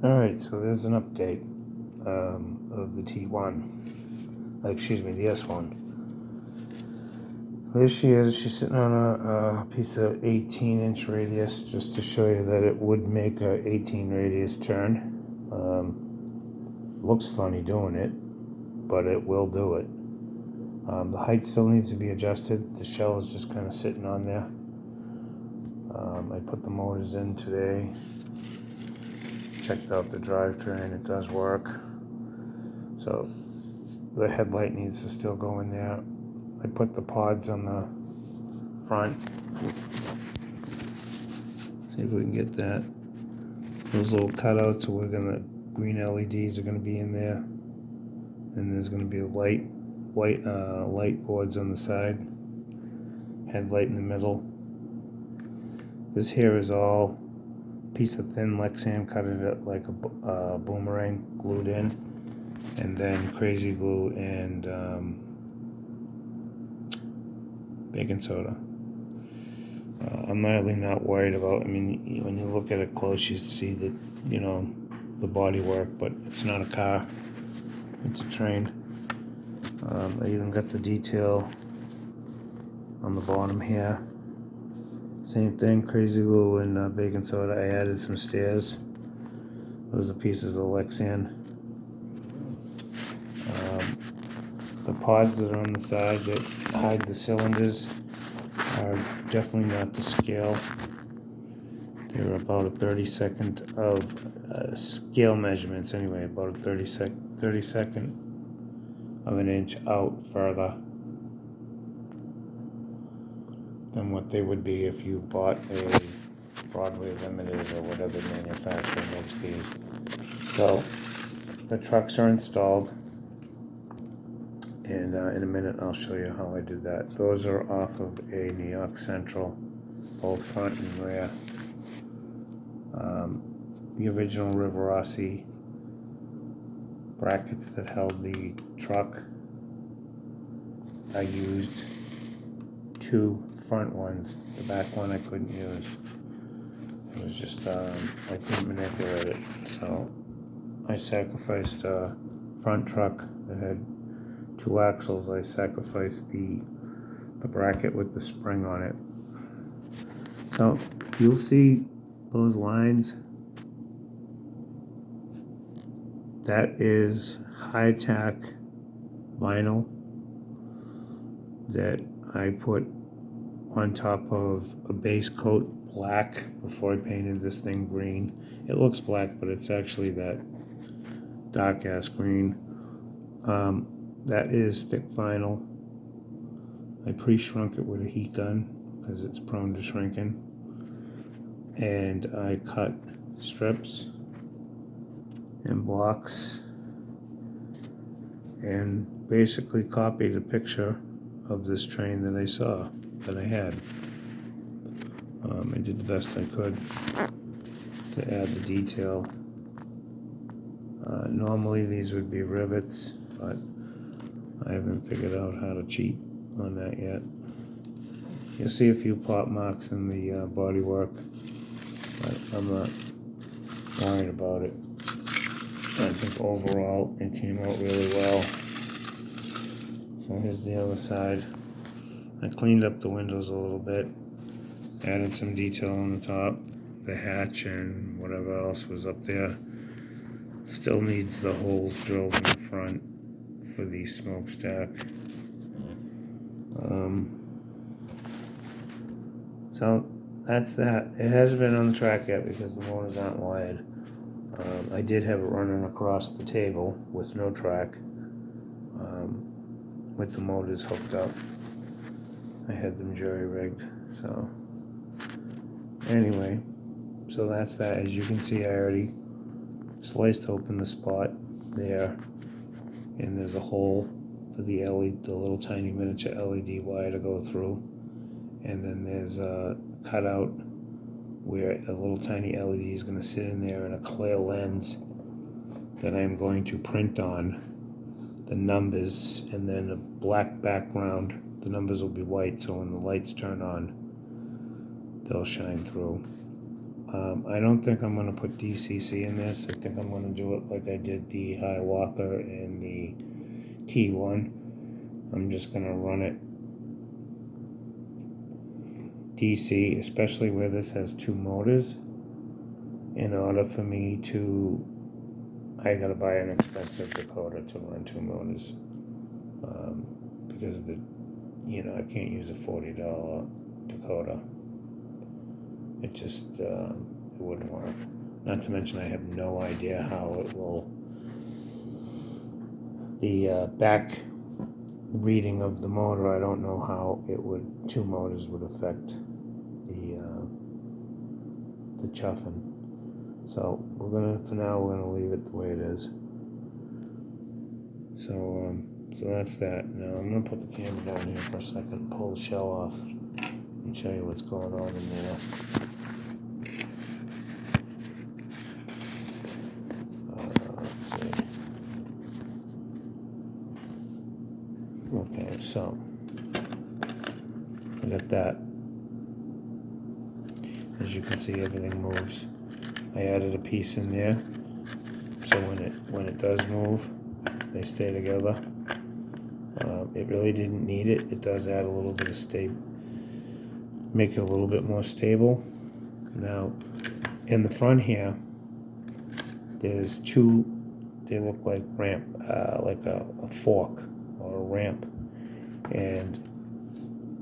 Alright, so there's an update of the T1. Excuse me, the S1. There she is. She's sitting on a piece of 18-inch radius, just to show you that it would make a 18 radius turn. Looks funny doing it, but it will do it. The height still needs to be adjusted. The shell is just kind of sitting on there. I put the motors in today. Checked out the drivetrain. It does work. So the headlight needs to still go in there. I put the pods on the front. See if we can get that. Those little cutouts, green LEDs are gonna be in there, and there's gonna be white boards on the side. Headlight in the middle. This here is all piece of thin Lexan, cut it up like a boomerang, glued in, and then crazy glue and baking soda. I'm really not worried about. I mean, when you look at it close, you see that the body work, but it's not a car; it's a train. I even got the detail on the bottom here. Same thing, crazy glue and baking soda. I added some stairs. Those are pieces of Lexan. The pods that are on the side that hide the cylinders are definitely not to scale. They're about a 32nd of scale measurements anyway, about a 32nd of an inch out further than what they would be if you bought a Broadway Limited or whatever manufacturer makes these. So the trucks are installed, and in a minute I'll show you how I do that. Those are off of a New York Central, both front and rear. The original Rivarossi brackets that held the truck, I used two front ones. The back one I couldn't use. It was just, I couldn't manipulate it. So I sacrificed a front truck that had two axles. I sacrificed the bracket with the spring on it. So you'll see those lines. That is high-tack vinyl that I put on top of a base coat black before I painted this thing green. It looks black, but it's actually that dark-ass green. That is thick vinyl. I pre-shrunk it with a heat gun because it's prone to shrinking. And I cut strips and blocks and basically copied a picture of this train that I saw, that I had. I did the best I could to add the detail. Normally these would be rivets, but I haven't figured out how to cheat on that yet. You'll see a few pop marks in the bodywork, but I'm not worried about it. I think overall it came out really well. So here's the other side. I cleaned up the windows a little bit, added some detail on the top, the hatch and whatever else was up there. Still needs the holes drilled in the front for the smokestack. So that's that. It hasn't been on the track yet because the motors aren't wired. I did have it running across the table with no track, with the motors hooked up. I had them jury-rigged, so anyway, so that's that. As you can see, I already sliced open the spot there, and there's a hole for the LED, the little tiny miniature LED wire to go through, and then there's a cutout where a little tiny LED is going to sit in there, and a clear lens that I'm going to print on the numbers, and then a black background. The numbers will be white, so when the lights turn on, they'll shine through. I don't think I'm going to put DCC in this. I think I'm going to do it like I did the Hiawatha and the T1. I'm just going to run it DC, especially where this has two motors. In order for me to, I got to buy an expensive decoder to run two motors, because I can't use a $40 decoder. It just it wouldn't work. Not to mention, I have no idea how it will. The back reading of the motor, I don't know how two motors would affect the chuffing. So for now we're gonna leave it the way it is. So that's that. Now I'm gonna put the camera down here for a second, pull the shell off, and show you what's going on in there. Let's see. Okay, so I got that. As you can see, everything moves. I added a piece in there, so when it does move, they stay together. It really didn't need it. It does add a little bit of make it a little bit more stable. Now, in the front here, there's two. They look like like a fork or a ramp, and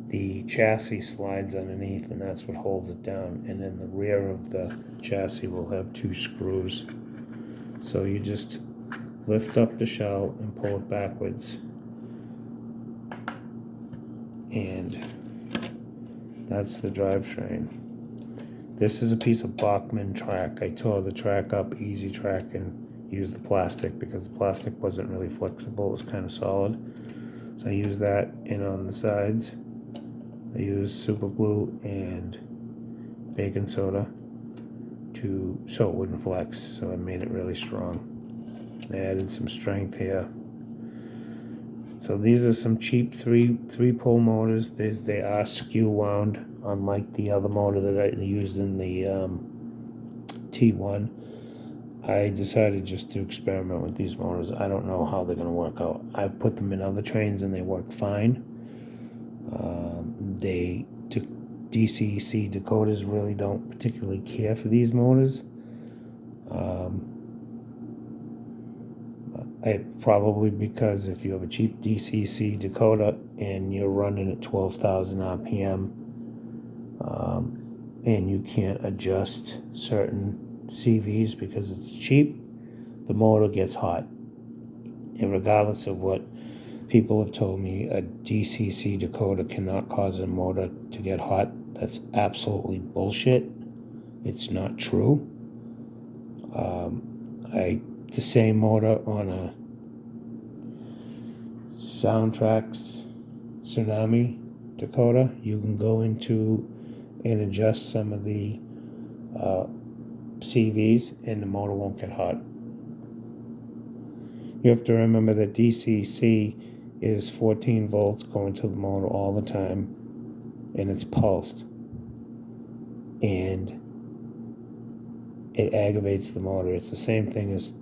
the chassis slides underneath, and that's what holds it down. And then the rear of the chassis will have two screws. So you just lift up the shell and pull it backwards, and that's the drivetrain. This is a piece of Bachmann track. I tore the track up, easy track, and used the plastic because the plastic wasn't really flexible. It was kind of solid. So I used that, and on the sides I used super glue and baking soda so it wouldn't flex. So I made it really strong. I added some strength here. So these are some cheap three-pole motors. They are skew wound, unlike the other motor that I used in the T1. I decided just to experiment with these motors. I don't know how they're going to work out. I've put them in other trains and they work fine. DCC decoders really don't particularly care for these motors. Probably because if you have a cheap DCC decoder and you're running at 12,000 RPM, and you can't adjust certain CVs because it's cheap, the motor gets hot. And regardless of what people have told me, a DCC decoder cannot cause a motor to get hot. That's absolutely bullshit. It's not true. The same motor on a Soundtrax Tsunami decoder, you can go into and adjust some of the CVs and the motor won't get hot. You have to remember that DCC is 14 volts going to the motor all the time, and it's pulsed, and it aggravates the motor. It's the same thing as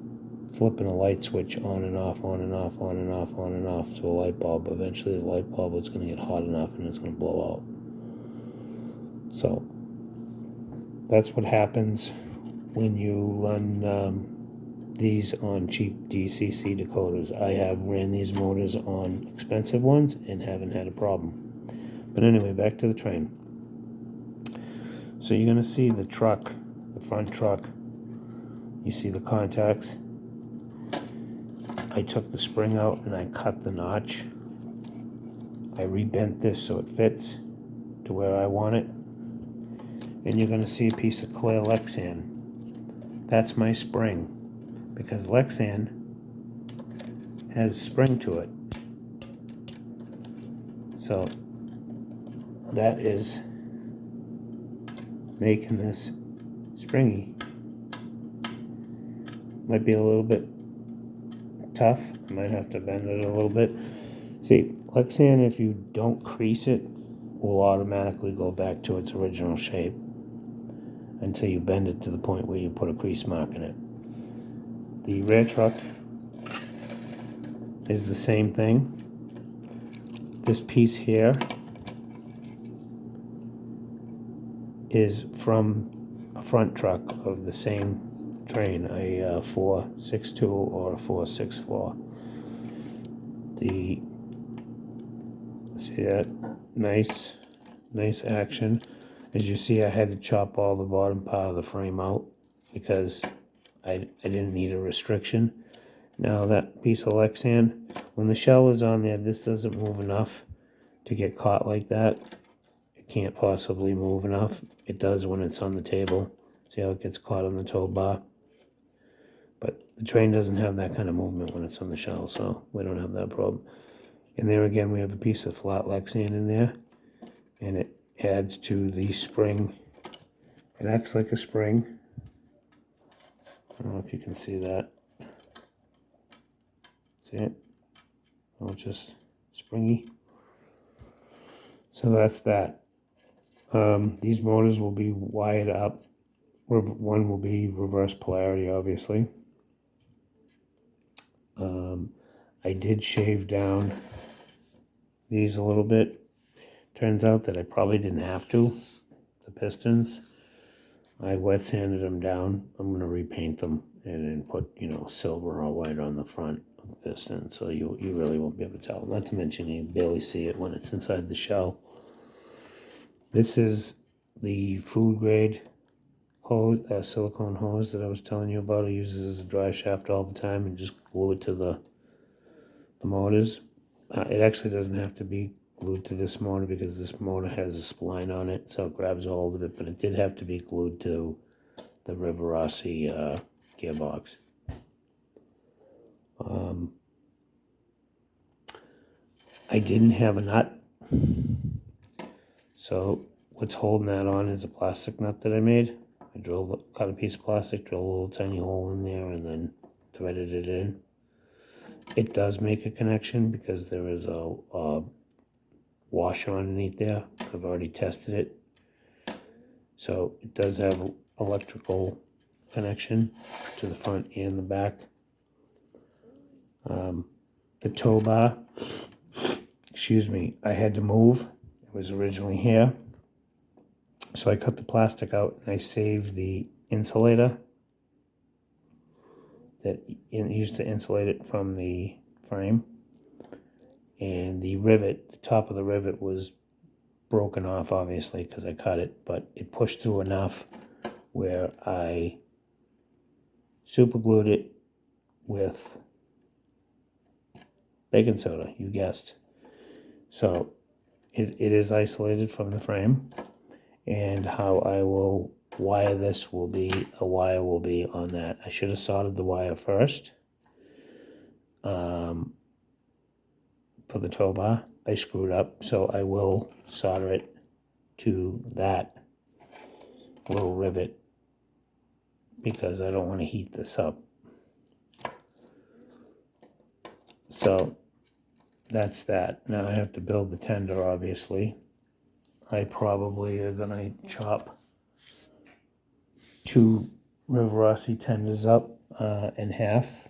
flipping a light switch on and off, on and off, on and off, on and off to a light bulb. Eventually the light bulb is going to get hot enough and it's going to blow out. So that's what happens when you run these on cheap DCC decoders. I have ran these motors on expensive ones and haven't had a problem. But anyway, back to the train. So you're going to see the truck, the front truck. You see the contacts. I took the spring out and I cut the notch. I rebent this so it fits to where I want it. And you're going to see a piece of clear Lexan. That's my spring, because Lexan has spring to it. So that is making this springy. Might be a little bit tough. I might have to bend it a little bit. See, Lexan, if you don't crease it, will automatically go back to its original shape. until you bend it to the point where you put a crease mark in it. The rear truck is the same thing. This piece here is from a front truck of the same train, a 462 or a 464. See that? Nice action. As you see, I had to chop all the bottom part of the frame out because I didn't need a restriction. Now that piece of Lexan, when the shell is on there, this doesn't move enough to get caught like that. It can't possibly move enough. It does when it's on the table. See how it gets caught on the tow bar? But the train doesn't have that kind of movement when it's on the shell, so we don't have that problem. And there again, we have a piece of flat Lexan in there, and it adds to the spring. It acts like a spring. I don't know if you can see that. See it? Oh, it's just springy. So that's that. These motors will be wired up. One will be reverse polarity, obviously. I did shave down these a little bit. Turns out that I probably didn't have to. The pistons, I wet sanded them down. I'm going to repaint them and then put, silver or white on the front of the piston, so you really won't be able to tell. Not to mention you barely see it when it's inside the shell. This is the food grade hose, silicone hose that I was telling you about. I use it as a drive shaft all the time and just glue it to the motors. It actually doesn't have to be glued to this motor because this motor has a spline on it, so it grabs a hold of it, but it did have to be glued to the Rivarossi gearbox. I didn't have a nut, so what's holding that on is a plastic nut that I made. I cut a piece of plastic, drilled a little tiny hole in there, and then threaded it in. It does make a connection because there is a washer underneath there. I've already tested it. So it does have electrical connection to the front and the back. The tow bar, I had to move. It was originally here. So I cut the plastic out and I saved the insulator that used to insulate it from the frame. And the rivet, the top of the rivet was broken off, obviously, because I cut it, but it pushed through enough where I super glued it with baking soda, you guessed. So it is isolated from the frame, and how I will wire this will be, a wire will be on that. I should have soldered the wire first for the tow bar. I screwed up, so I will solder it to that little rivet because I don't want to heat this up. So that's that. Now I have to build the tender, obviously. I probably are going to chop 2 Rivarossi tenders up in half.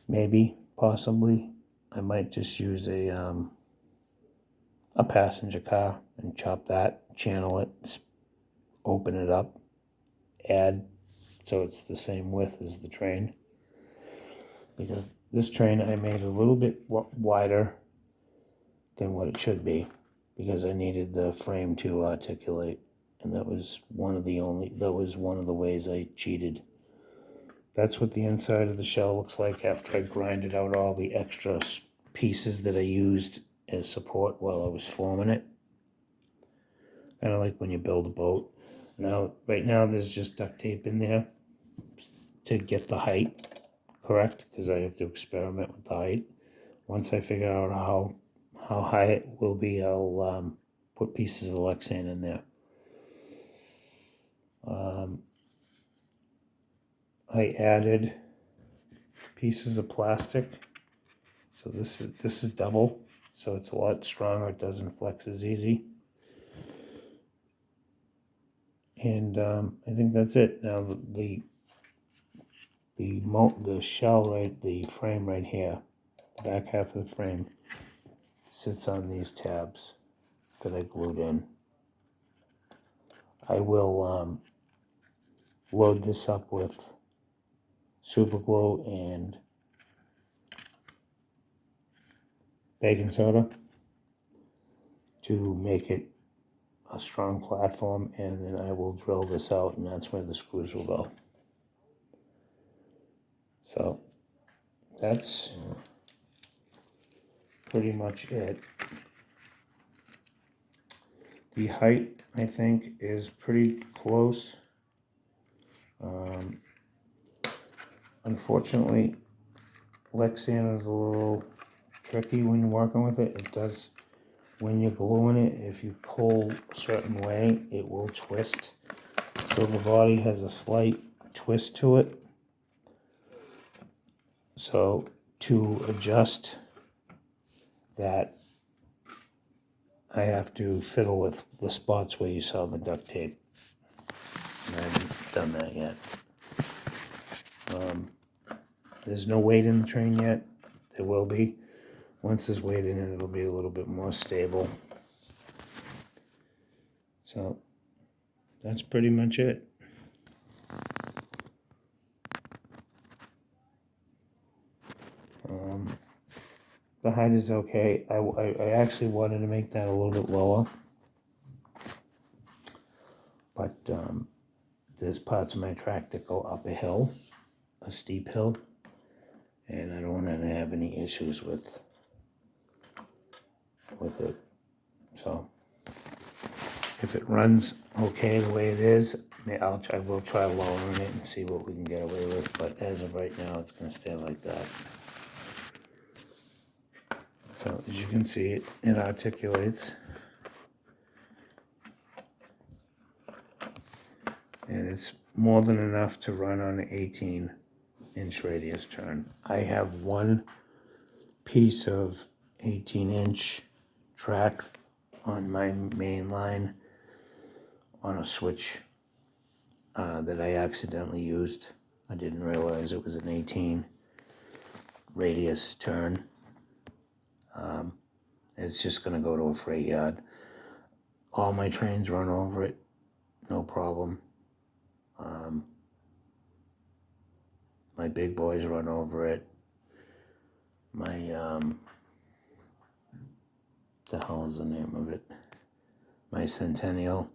Maybe, possibly. I might just use a passenger car and chop that, channel it, open it up, add so it's the same width as the train. Because this train I made a little bit wider than what it should be because I needed the frame to articulate, and that was one of the ways I cheated. That's what the inside of the shell looks like after I grinded out all the extra pieces that I used as support while I was forming it. Kind of like when you build a boat. Now, right now there's just duct tape in there to get the height correct, because I have to experiment with the height. Once I figure out how high it will be, I'll put pieces of Lexan in there. I added pieces of plastic, so this is double, so it's a lot stronger. It doesn't flex as easy. And I think that's it. Now the shell right, the frame right here, the back half of the frame sits on these tabs that I glued in. I will load this up with super glue and baking soda to make it a strong platform, and then I will drill this out, and that's where the screws will go. So that's pretty much it. The height, I think, is pretty close. Unfortunately, Lexan is a little tricky when you're working with it. It does, when you're gluing it, if you pull a certain way, it will twist. So the body has a slight twist to it. So to adjust that, I have to fiddle with the spots where you saw the duct tape. And I haven't done that yet. There's no weight in the train yet. There will be. Once there's weight in it, it'll be a little bit more stable. So that's pretty much it. The height is okay. I actually wanted to make that a little bit lower. But there's parts of my track that go up a hill, a steep hill. And I don't want to have any issues with it. So if it runs okay the way it is, I will try lowering it and see what we can get away with. But as of right now, it's going to stay like that. So as you can see, it articulates. And it's more than enough to run on an 18-inch radius turn. I have one piece of 18-inch track on my main line on a switch that I accidentally used. I didn't realize it was an 18 radius turn. It's just going to go to a freight yard. All my trains run over it, no problem. My big boys run over it. My, the hell is the name of it? My Centennial,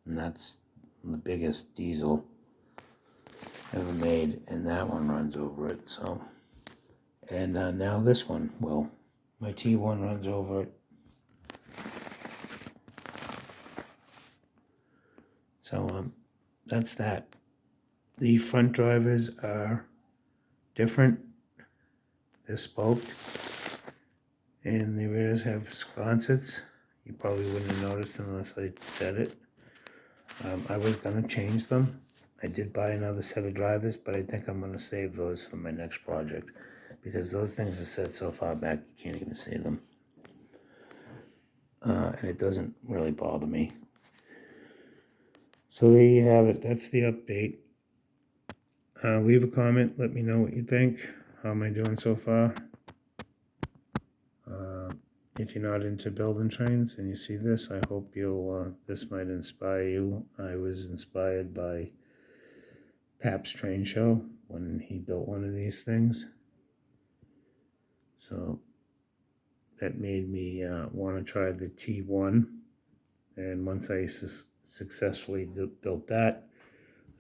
and that's the biggest diesel ever made, and that one runs over it. So, and now this one will. My T1 runs over it. So that's that. The front drivers are different. They're spoked, and the rears have sconces. You probably wouldn't have noticed unless I said it. I was going to change them. I did buy another set of drivers, but I think I'm going to save those for my next project, because those things are set so far back you can't even see them. And it doesn't really bother me. So there you have it. That's the update. Leave a comment. Let me know what you think. How am I doing so far? If you're not into building trains and you see this, I hope this might inspire you. I was inspired by Pap's Train Show when he built one of these things. So that made me want to try the T1. And once I successfully built that,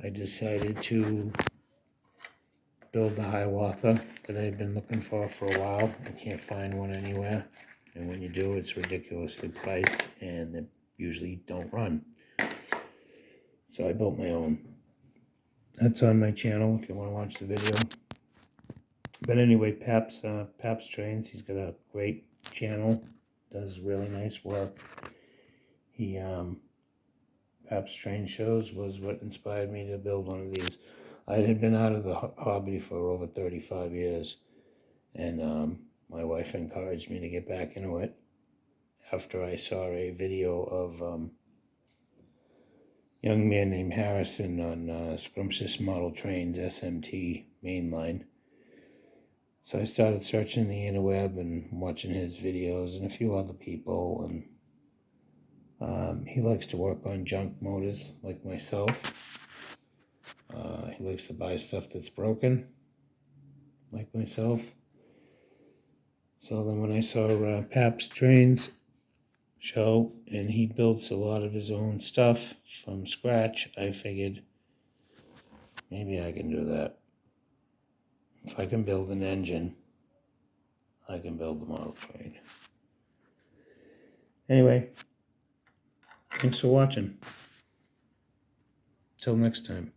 I decided to build the Hiawatha that I've been looking for a while. I can't find one anywhere. And when you do, it's ridiculously priced, and they usually don't run. So I built my own. That's on my channel if you want to watch the video. But anyway, Pap's Trains, he's got a great channel, does really nice work. Pap's Train Shows was what inspired me to build one of these. I had been out of the hobby for over 35 years, and my wife encouraged me to get back into it after I saw a video of young man named Harrison on Scrumptious Model Trains SMT mainline. So I started searching the interweb and watching his videos and a few other people, and he likes to work on junk motors like myself. He likes to buy stuff that's broken like myself. So then when I saw Pap's Trains show and he builds a lot of his own stuff from scratch, I figured maybe I can do that. If I can build an engine, I can build the model train. Anyway, thanks for watching. Till next time.